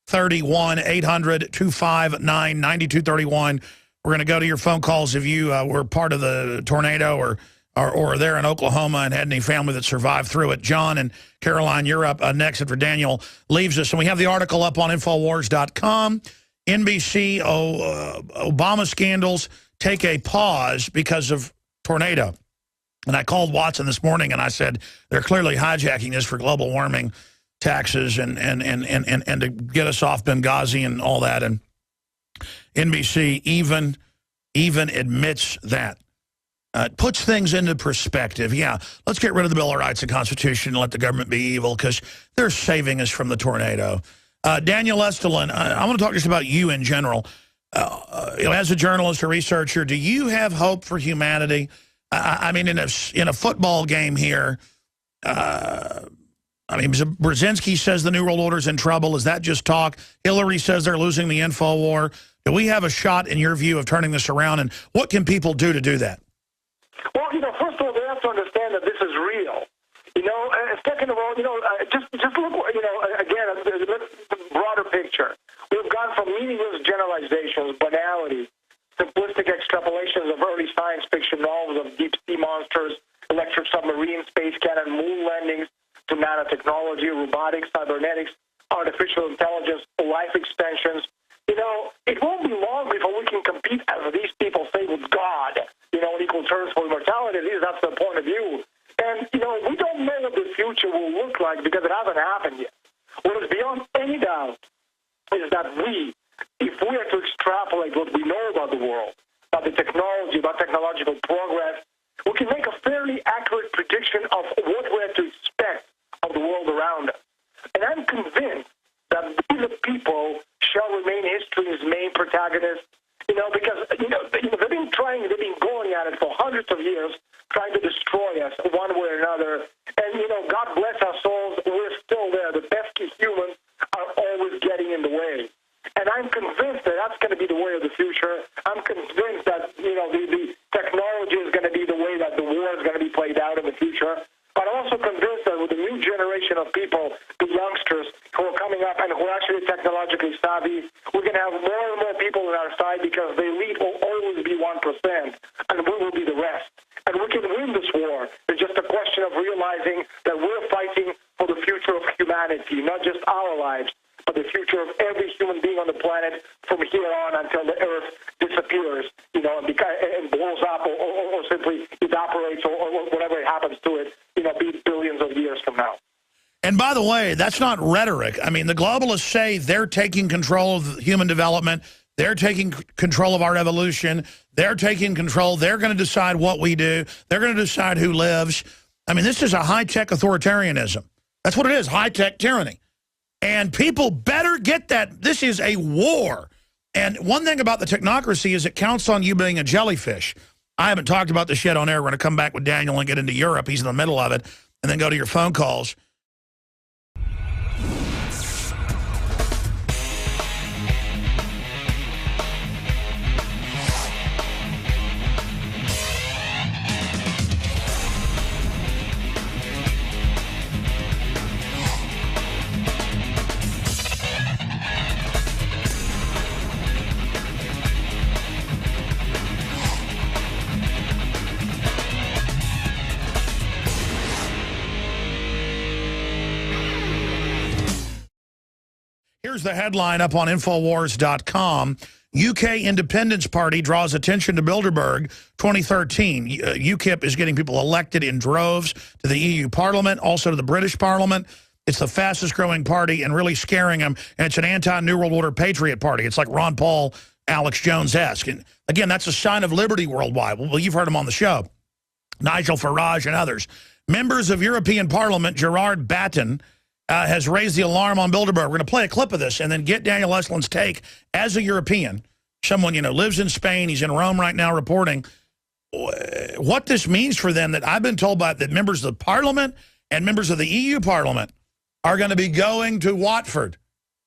800-259-9231. We're going to go to your phone calls if you were part of the tornado or there in Oklahoma and had any family that survived through it. John and Caroline, you're up next after Daniel leaves us. And we have the article up on Infowars.com. NBC, Obama scandals take a pause because of tornado. And I called Watson this morning and I said, they're clearly hijacking this for global warming taxes and to get us off Benghazi and all that. And NBC even admits that. It puts things into perspective. Yeah, let's get rid of the Bill of Rights and Constitution and let the government be evil because they're saving us from the tornado. Daniel Estulin, I want to talk just about you in general. As a journalist or researcher, do you have hope for humanity? I mean, in a football game here, I mean, Brzezinski says the New World Order's in trouble. Is that just talk? Hillary says they're losing the info war. Do we have a shot, in your view, of turning this around? And what can people do to do that? Well, first of all, they have to understand that this is real. Second of all, just look, again, the broader picture. We've gone from meaningless generalizations, banality, simplistic extrapolations of early science fiction novels of deep sea monsters, electric submarines, space cannon, moon landings, to nanotechnology, robotics, cybernetics, artificial intelligence, life extensions. It won't be long before we can compete, as these people say, with God, on equal terms for immortality. At least that's their point of view. And, we don't know what the future will look like because it hasn't happened yet. What is beyond any doubt is that if we are to extrapolate what we know about the world, about the technology, about technological progress, we can make a fairly accurate prediction of what we're to expect of the world around us. And I'm convinced that we, the people, shall remain history's main protagonists, because, they've been going at it for hundreds of years, trying to destroy us one way or another. And, God bless our souls, we're still there. The pesky humans are always getting in the way. And I'm convinced that that's going to be the way of the future. I'm convinced that, the technology is going to be the way that the war is going to be played out in the future. But I'm also convinced that with the new generation of people, the youngsters who are coming up and who are actually technologically savvy, we're going to have more and more people on our side because the elite will always be 1% and we will be the rest. And we can win this war. It's just a question of realizing that we're fighting for the future of humanity, not just our lives, but the future of every human being on the planet from here on until the Earth disappears, and blows up or simply evaporates or whatever happens to it, be billions of years from now. And by the way, that's not rhetoric. I mean, the globalists say they're taking control of human development. They're taking control of our evolution. They're taking control. They're going to decide what we do. They're going to decide who lives. I mean, this is a high-tech authoritarianism. That's what it is, high-tech tyranny. And people better get that. This is a war. And one thing about the technocracy is it counts on you being a jellyfish. I haven't talked about this yet on air. We're going to come back with Daniel and get into Europe. He's in the middle of it. And then go to your phone calls. Here's the headline up on Infowars.com. UK Independence Party draws attention to Bilderberg 2013. UKIP is getting people elected in droves to the EU Parliament, also to the British Parliament. It's the fastest growing party and really scaring them. And it's an anti-New World Order patriot party. It's like Ron Paul, Alex Jones-esque. And again, that's a sign of liberty worldwide. Well, you've heard him on the show. Nigel Farage and others. Members of European Parliament, Gerard Batten, has raised the alarm on Bilderberg. We're going to play a clip of this and then get Daniel Estulin's take as a European. Someone, lives in Spain. He's in Rome right now reporting what this means for them, that I've been told by that members of the Parliament and members of the EU Parliament are going to be going to Watford.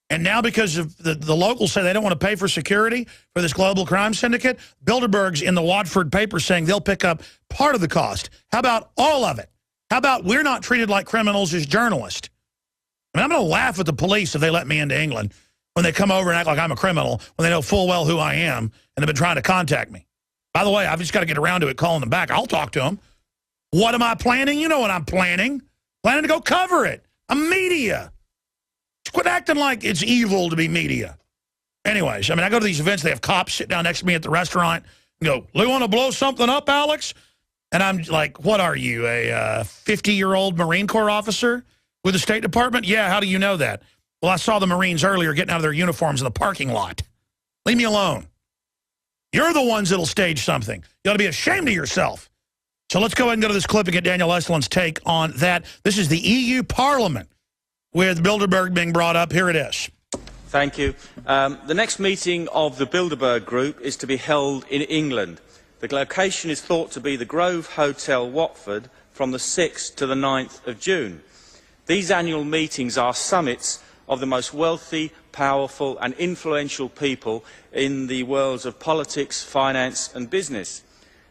And now because of the locals say they don't want to pay for security for this global crime syndicate, Bilderberg's in the Watford paper saying they'll pick up part of the cost. How about all of it? How about we're not treated like criminals as journalists? I mean, I'm going to laugh at the police if they let me into England when they come over and act like I'm a criminal, when they know full well who I am and have been trying to contact me. By the way, I've just got to get around to it, calling them back. I'll talk to them. What am I planning? You know what I'm planning. Planning to go cover it. I'm media. Quit acting like it's evil to be media. Anyways, I mean, I go to these events. They have cops sit down next to me at the restaurant. Go, you want to blow something up, Alex? And I'm like, what are you, a 50-year-old Marine Corps officer with the State Department? Yeah, how do you know that? Well, I saw the Marines earlier getting out of their uniforms in the parking lot. Leave me alone. You're the ones that'll stage something. You ought to be ashamed of yourself. So let's go ahead and go to this clip and get Daniel Estulin's take on that. This is the EU Parliament with Bilderberg being brought up. Here it is. Thank you. The next meeting of the Bilderberg Group is to be held in England. The location is thought to be the Grove Hotel, Watford, from the 6th to the 9th of June. These annual meetings are summits of the most wealthy, powerful and influential people in the worlds of politics, finance and business.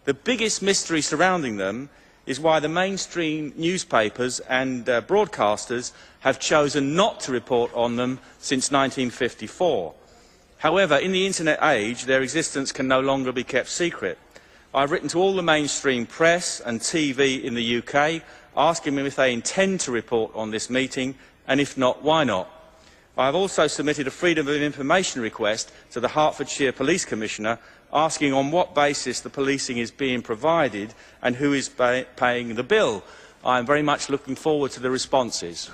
The biggest mystery surrounding them is why the mainstream newspapers and broadcasters have chosen not to report on them since 1954. However, in the internet age, their existence can no longer be kept secret. I've written to all the mainstream press and TV in the UK, asking them if they intend to report on this meeting, and if not, why not. I have also submitted a Freedom of Information request to the Hertfordshire Police Commissioner, asking on what basis the policing is being provided and who is paying the bill. I am very much looking forward to the responses.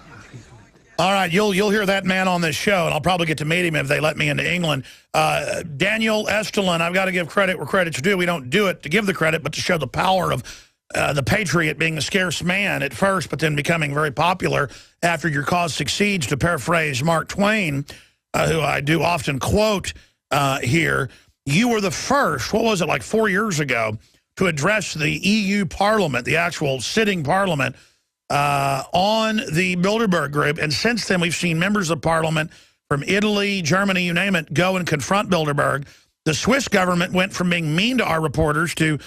All right, you'll hear that man on this show, and I'll probably get to meet him if they let me into England. Daniel Estulin, I've got to give credit where credit's due. We don't do it to give the credit, but to show the power of the patriot being a scarce man at first, but then becoming very popular after your cause succeeds, to paraphrase Mark Twain, who I do often quote here. You were the first, what was it, like 4 years ago, to address the EU Parliament, the actual sitting Parliament, on the Bilderberg Group. And since then, we've seen members of Parliament from Italy, Germany, you name it, go and confront Bilderberg. The Swiss government went from being mean to our reporters to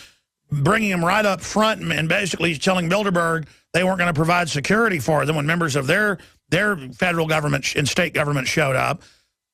bringing them right up front and basically telling Bilderberg they weren't going to provide security for them when members of their federal government and state government showed up.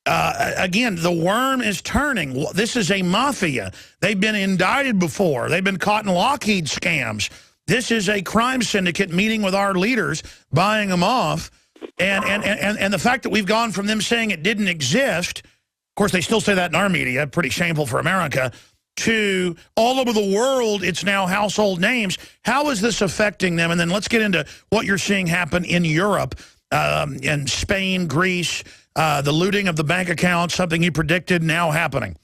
Again, the worm is turning. This is a mafia. They've been indicted before. They've been caught in Lockheed scams. This is a crime syndicate meeting with our leaders, buying them off. And the fact that we've gone from them saying it didn't exist, of course, they still say that in our media, pretty shameful for America, to all over the world, it's now household names. How is this affecting them? And then let's get into what you're seeing happen in Europe, in Spain, Greece, the looting of the bank accounts, something you predicted, now happening.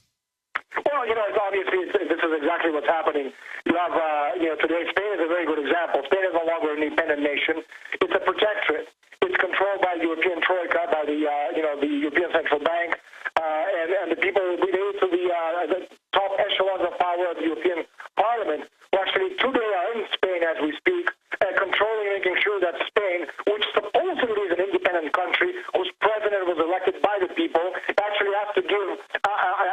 Well, it's obviously, this is exactly what's happening. You have, today Spain is a very good example. Spain is no longer an independent nation. It's a protectorate. It's controlled by the European Troika, by the, the European Central Bank, and the people related to the top echelons of power of the European Parliament, who actually today are in Spain as we speak, controlling, making sure that Spain, which supposedly is an independent country, whose president was elected by the people, actually has to give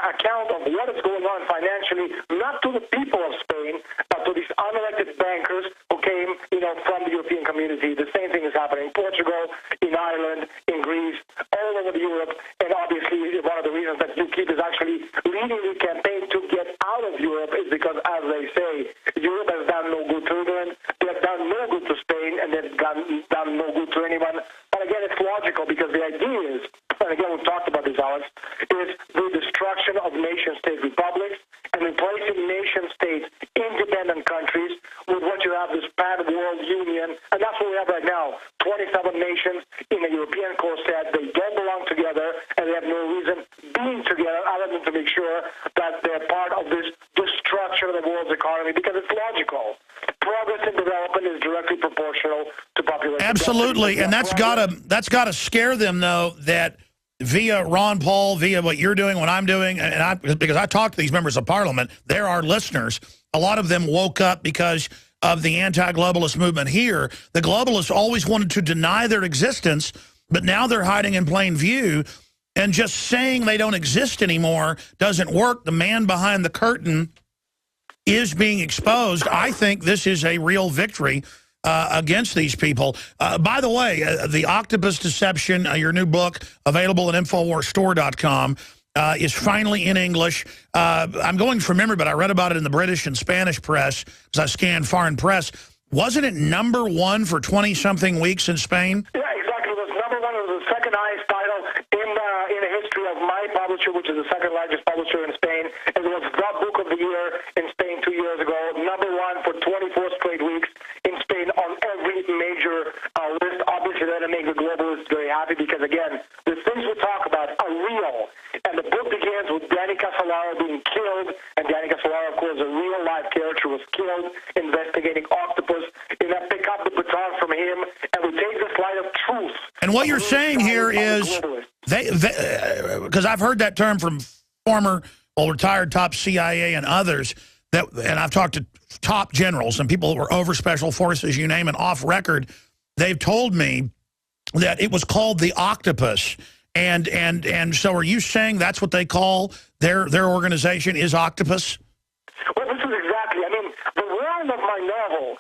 account of what is going on financially, not to the people of Spain, but to these unelected bankers who came, from the European community. The same thing is happening in Portugal, in Ireland, in Greece, all over Europe, and obviously one of the reasons that UKIP is actually leading the campaign to get out of Europe is because, as they say, Europe has done no good to England, they have done no good to Spain, and they've done no good to anyone. But again, it's logical because the idea is, and again we've talked about this, Alex, is the destruction of nation-state republics and replacing nation-state independent countries with what you have, this pan-world union, and that's what we have right now. 27 nations in a European core set. They don't belong together, and they have no reason being together other than to make sure that they're part of this destruction of the world's economy, because it's logical. Progress and development is directly proportional to population. Absolutely, and that's gotta scare them, though, that via Ron Paul, via what you're doing, what I'm doing, because I talk to these members of Parliament, they're our listeners. A lot of them woke up because of the anti-globalist movement here. The globalists always wanted to deny their existence, but now they're hiding in plain view, and just saying they don't exist anymore doesn't work. The man behind the curtain is being exposed. I think this is a real victory against these people. By the way, the Octopus Deception, your new book, available at InfoWarsStore.com, is finally in English. I'm going from memory, but I read about it in the British and Spanish press because I scanned foreign press. Wasn't it #1 for 20-something weeks in Spain? Yeah, exactly. It was #1. It was the second highest title in the history of my publisher, publisher, which is the second largest publisher in Spain. It was the book of the year in Spain 2 years ago, #1 for 24 straight weeks in Spain on every major list. Obviously, that makes the globalists very happy because, again, the things we talk about are real. And the book begins with Daniel Casoloro being killed, and Daniel Casoloro, of course, a real-life character, was killed investigating Octopus. And then pick up the baton from him, and we take this light of truth. And what you're saying here is, because I've heard that term from former, retired top CIA and others, and I've talked to top generals and people that were over special forces, you name it, off record. They've told me that it was called the Octopus. And so are you saying that's what they call their organization is Octopus? Well, this is exactly, I mean, the world of my novel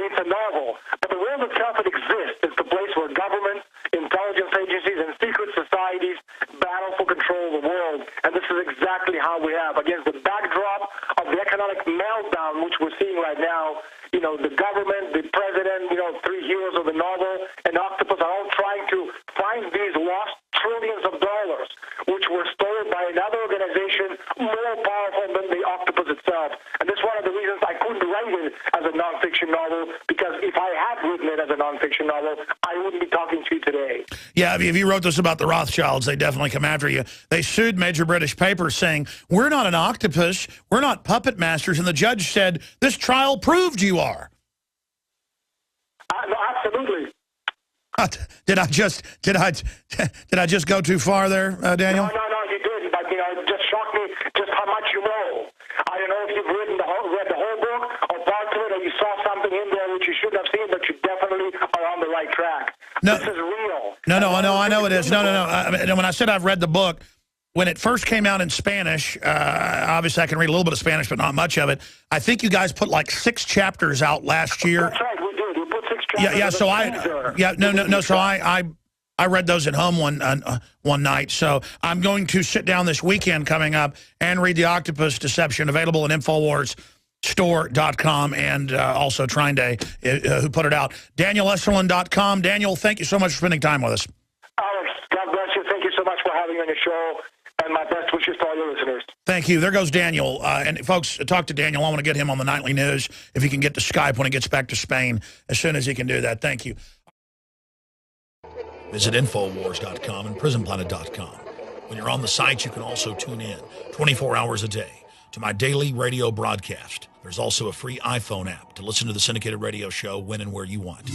it's a novel, but the world itself, it exists. It's the place where governments, intelligence agencies, and secret societies battle for control of the world. And this is exactly how we have, against the backdrop of the economic meltdown, which we're seeing right now, you know, the government, the president, you know, three heroes of the novel, and Octopus are all trying to find these lost trillions of dollars, which were stolen by another organization more powerful than the Octopus itself. And this is one of the reasons I couldn't write it as a nonfiction novel, because if I had written it as a nonfiction novel, I wouldn't be talking to you today. Yeah, if you wrote this about the Rothschilds, they definitely come after you. They sued major British papers saying, we're not an octopus, we're not puppet masters, and the judge said, this trial proved you are. No, absolutely. Did I just go too far there, Daniel? No, you didn't. But it just shocked me just how much you know. I don't know if you've read the whole book or parts of it, or you saw something in there which you shouldn't have seen, but you definitely are on the right track. No, this is real. I know it is. No. I mean, when I said I've read the book, when it first came out in Spanish, obviously I can read a little bit of Spanish, but not much of it. I think you guys put like 6 chapters out last year. That's right, we did. We put 6 chapters. Yeah. So So I read those at home one night. So I'm going to sit down this weekend coming up and read The Octopus Deception, available at InfoWarsStore.com, and also Trine Day, who put it out. DanielEstulin.com. Daniel, thank you so much for spending time with us. Alex, God bless you. Thank you so much for having me on your show, and my best wishes to all your listeners. Thank you. There goes Daniel. And folks, talk to Daniel. I want to get him on the nightly news if he can get to Skype when he gets back to Spain, as soon as he can do that. Thank you. Visit Infowars.com and PrisonPlanet.com. When you're on the site, you can also tune in 24 hours a day to my daily radio broadcast. There's also a free iPhone app to listen to the syndicated radio show when and where you want.